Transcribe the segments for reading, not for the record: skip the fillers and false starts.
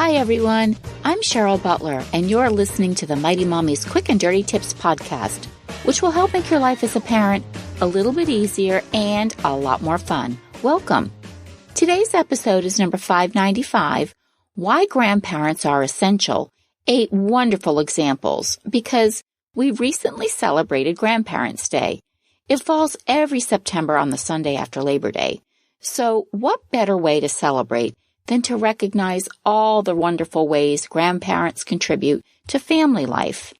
Hi, everyone. I'm Cheryl Butler, and you're listening to the Mighty Mommy's Quick and Dirty Tips podcast, which will help make your life as a parent a little bit easier and a lot more fun. Welcome. Today's episode is number 595, Why Grandparents Are Essential, 8 wonderful examples, because we recently celebrated Grandparents' Day. It falls every September on the Sunday after Labor Day. So what better way to celebrate than to recognize all the wonderful ways grandparents contribute to family life?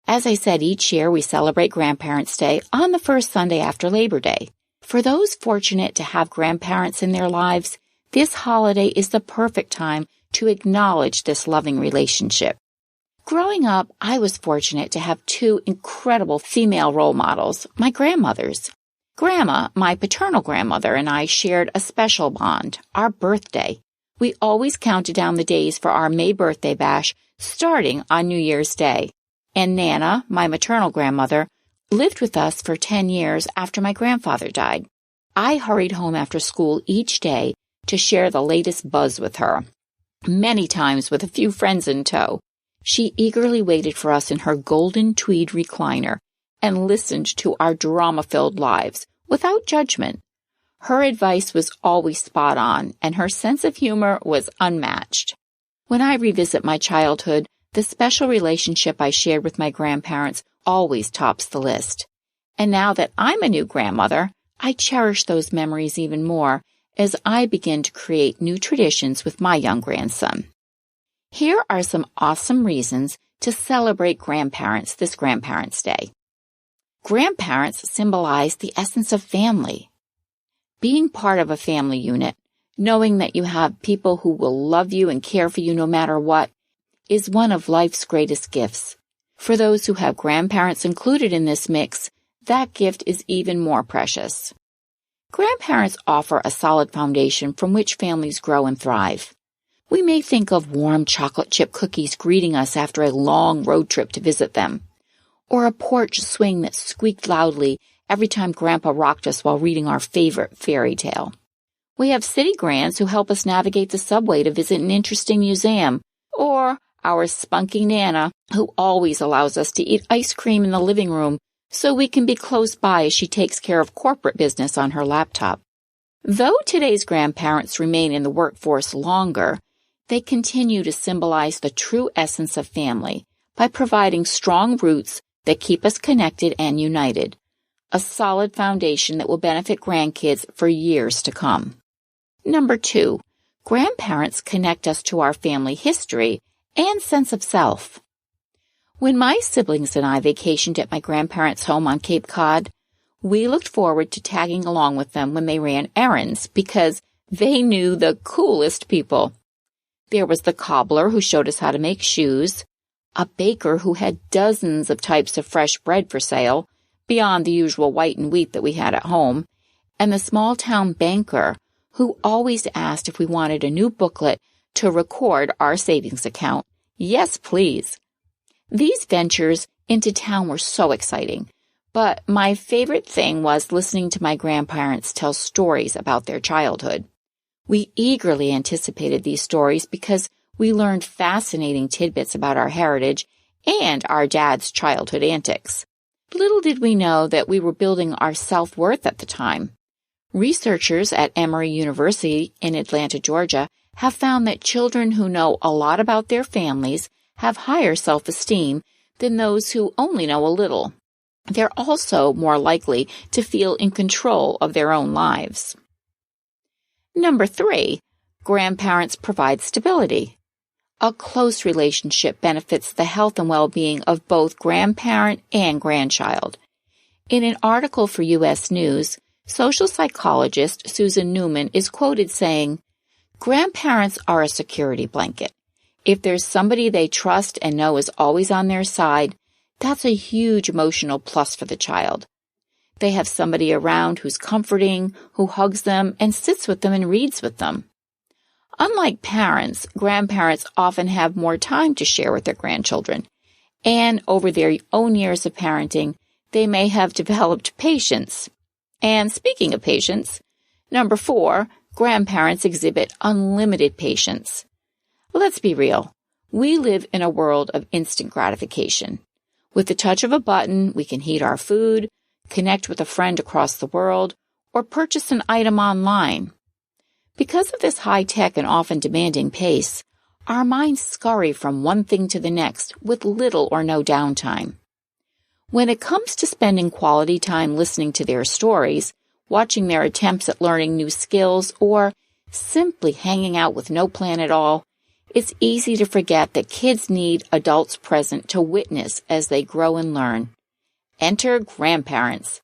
As I said, each year we celebrate Grandparents' Day on the first Sunday after Labor Day. For those fortunate to have grandparents in their lives, this holiday is the perfect time to acknowledge this loving relationship. Growing up, I was fortunate to have 2 incredible female role models, my grandmothers. Grandma, my paternal grandmother, and I shared a special bond, our birthday. We always counted down the days for our May birthday bash, starting on New Year's Day. And Nana, my maternal grandmother, lived with us for 10 years after my grandfather died. I hurried home after school each day to share the latest buzz with her, many times with a few friends in tow. She eagerly waited for us in her golden tweed recliner and listened to our drama-filled lives without judgment. Her advice was always spot on, and her sense of humor was unmatched. When I revisit my childhood, the special relationship I shared with my grandparents always tops the list. And now that I'm a new grandmother, I cherish those memories even more as I begin to create new traditions with my young grandson. Here are some awesome reasons to celebrate grandparents this Grandparents' Day. Grandparents symbolize the essence of family. Being part of a family unit, knowing that you have people who will love you and care for you no matter what, is one of life's greatest gifts. For those who have grandparents included in this mix, that gift is even more precious. Grandparents offer a solid foundation from which families grow and thrive. We may think of warm chocolate chip cookies greeting us after a long road trip to visit them, or a porch swing that squeaked loudly every time Grandpa rocked us while reading our favorite fairy tale. We have city grands who help us navigate the subway to visit an interesting museum, or our spunky Nana who always allows us to eat ice cream in the living room so we can be close by as she takes care of corporate business on her laptop. Though today's grandparents remain in the workforce longer, they continue to symbolize the true essence of family by providing strong roots that keep us connected and united, a solid foundation that will benefit grandkids for years to come. Number 2, grandparents connect us to our family history and sense of self. When my siblings and I vacationed at my grandparents' home on Cape Cod, we looked forward to tagging along with them when they ran errands because they knew the coolest people. There was the cobbler who showed us how to make shoes, a baker who had dozens of types of fresh bread for sale, beyond the usual white and wheat that we had at home, and the small-town banker who always asked if we wanted a new booklet to record our savings account. Yes, please. These ventures into town were so exciting, but my favorite thing was listening to my grandparents tell stories about their childhood. We eagerly anticipated these stories because we learned fascinating tidbits about our heritage and our dad's childhood antics. Little did we know that we were building our self-worth at the time. Researchers at Emory University in Atlanta, Georgia, have found that children who know a lot about their families have higher self-esteem than those who only know a little. They're also more likely to feel in control of their own lives. Number 3, grandparents provide stability. A close relationship benefits the health and well-being of both grandparent and grandchild. In an article for U.S. News, social psychologist Susan Newman is quoted saying, "Grandparents are a security blanket. If there's somebody they trust and know is always on their side, that's a huge emotional plus for the child. They have somebody around who's comforting, who hugs them and sits with them and reads with them." Unlike parents, grandparents often have more time to share with their grandchildren, and over their own years of parenting, they may have developed patience. And speaking of patience, number 4, grandparents exhibit unlimited patience. Let's be real. We live in a world of instant gratification. With the touch of a button, we can heat our food, connect with a friend across the world, or purchase an item online. Because of this high-tech and often demanding pace, our minds scurry from one thing to the next with little or no downtime. When it comes to spending quality time listening to their stories, watching their attempts at learning new skills, or simply hanging out with no plan at all, it's easy to forget that kids need adults present to witness as they grow and learn. Enter grandparents.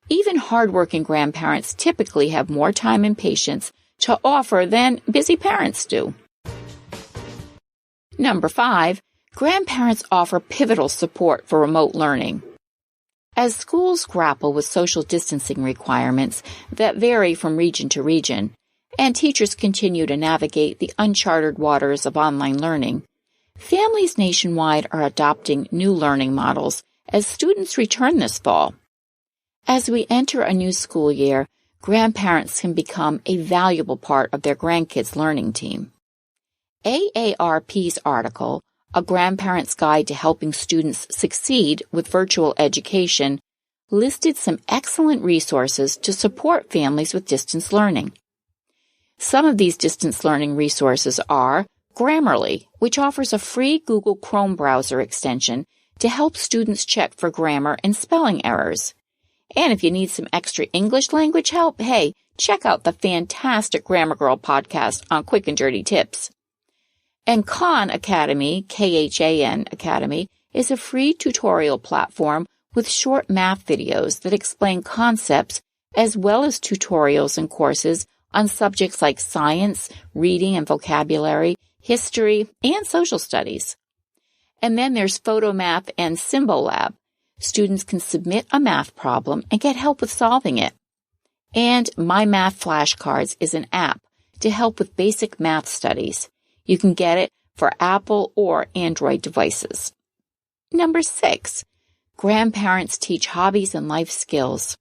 Even hardworking grandparents typically have more time and patience to offer than busy parents do. Number 5, grandparents offer pivotal support for remote learning. As schools grapple with social distancing requirements that vary from region to region, and teachers continue to navigate the uncharted waters of online learning, families nationwide are adopting new learning models as students return this fall. As we enter a new school year, grandparents can become a valuable part of their grandkids' learning team. AARP's article, A Grandparent's Guide to Helping Students Succeed with Virtual Education, listed some excellent resources to support families with distance learning. Some of these distance learning resources are Grammarly, which offers a free Google Chrome browser extension to help students check for grammar and spelling errors. And if you need some extra English language help, hey, check out the fantastic Grammar Girl podcast on Quick and Dirty Tips. And Khan Academy, Khan Academy, is a free tutorial platform with short math videos that explain concepts as well as tutorials and courses on subjects like science, reading and vocabulary, history, and social studies. And then there's PhotoMath and Symbolab. Students can submit a math problem and get help with solving it. And My Math Flashcards is an app to help with basic math studies. You can get it for Apple or Android devices. Number 6, grandparents teach hobbies and life skills.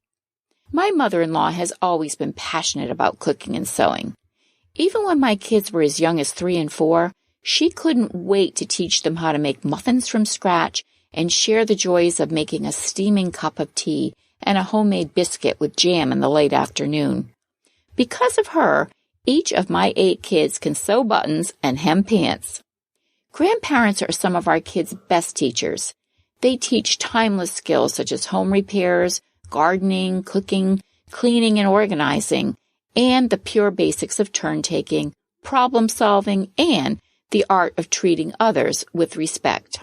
My mother-in-law has always been passionate about cooking and sewing. Even when my kids were as young as 3 and 4, she couldn't wait to teach them how to make muffins from scratch and share the joys of making a steaming cup of tea and a homemade biscuit with jam in the late afternoon. Because of her, each of my 8 kids can sew buttons and hem pants. Grandparents are some of our kids' best teachers. They teach timeless skills such as home repairs, gardening, cooking, cleaning, and organizing, and the pure basics of turn-taking, problem-solving, and the art of treating others with respect.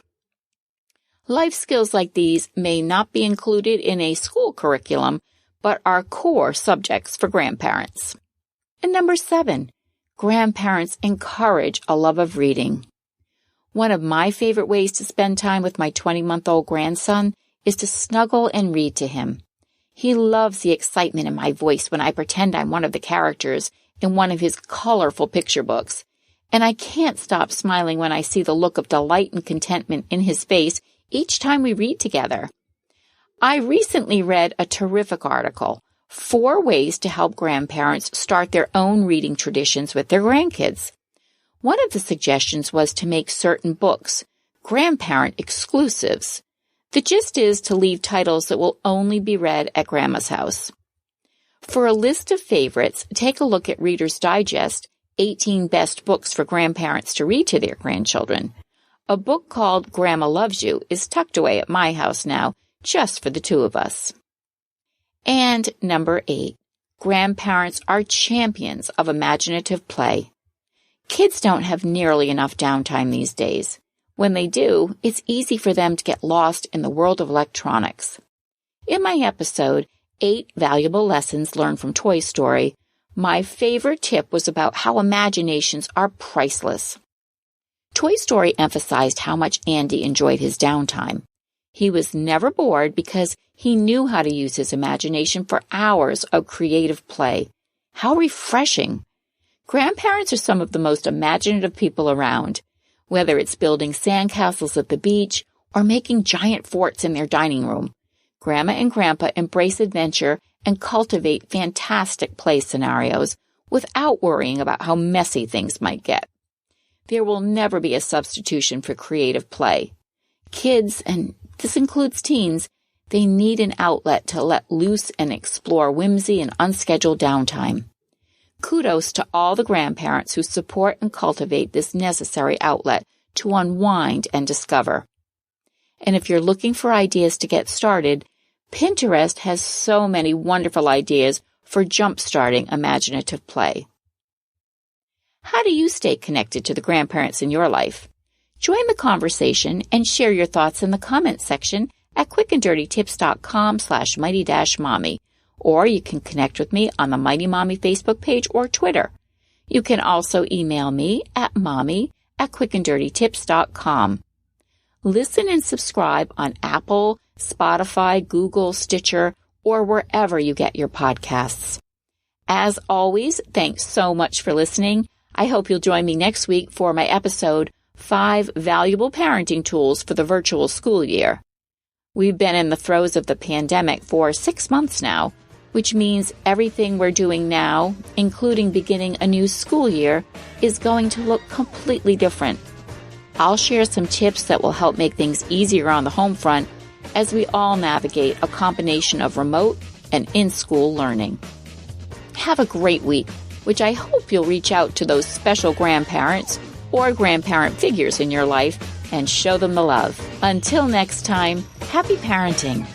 Life skills like these may not be included in a school curriculum, but are core subjects for grandparents. And number 7, grandparents encourage a love of reading. One of my favorite ways to spend time with my 20-month-old grandson is to snuggle and read to him. He loves the excitement in my voice when I pretend I'm one of the characters in one of his colorful picture books, and I can't stop smiling when I see the look of delight and contentment in his face each time we read together. I recently read a terrific article, 4 ways to help grandparents start their own reading traditions with their grandkids. One of the suggestions was to make certain books grandparent exclusives. The gist is to leave titles that will only be read at Grandma's house. For a list of favorites, take a look at Reader's Digest, 18 Best Books for Grandparents to Read to Their Grandchildren. A book called Grandma Loves You is tucked away at my house now, just for the 2 of us. And number 8, grandparents are champions of imaginative play. Kids don't have nearly enough downtime these days. When they do, it's easy for them to get lost in the world of electronics. In my episode, 8 Valuable Lessons Learned from Toy Story, my favorite tip was about how imaginations are priceless. Toy Story emphasized how much Andy enjoyed his downtime. He was never bored because he knew how to use his imagination for hours of creative play. How refreshing! Grandparents are some of the most imaginative people around. Whether it's building sandcastles at the beach or making giant forts in their dining room, Grandma and Grandpa embrace adventure and cultivate fantastic play scenarios without worrying about how messy things might get. There will never be a substitution for creative play. Kids, and this includes teens, they need an outlet to let loose and explore whimsy and unscheduled downtime. Kudos to all the grandparents who support and cultivate this necessary outlet to unwind and discover. And if you're looking for ideas to get started, Pinterest has so many wonderful ideas for jump-starting imaginative play. How do you stay connected to the grandparents in your life? Join the conversation and share your thoughts in the comments section at quickanddirtytips.com/mighty-mommy, or you can connect with me on the Mighty Mommy Facebook page or Twitter. You can also email me at mommy@quickanddirtytips.com. Listen and subscribe on Apple, Spotify, Google, Stitcher, or wherever you get your podcasts. As always, thanks so much for listening. I hope you'll join me next week for my episode, 5 Valuable Parenting Tools for the Virtual School Year. We've been in the throes of the pandemic for 6 months now, which means everything we're doing now, including beginning a new school year, is going to look completely different. I'll share some tips that will help make things easier on the home front as we all navigate a combination of remote and in-school learning. Have a great week, which I hope you'll reach out to those special grandparents or grandparent figures in your life and show them the love. Until next time, happy parenting.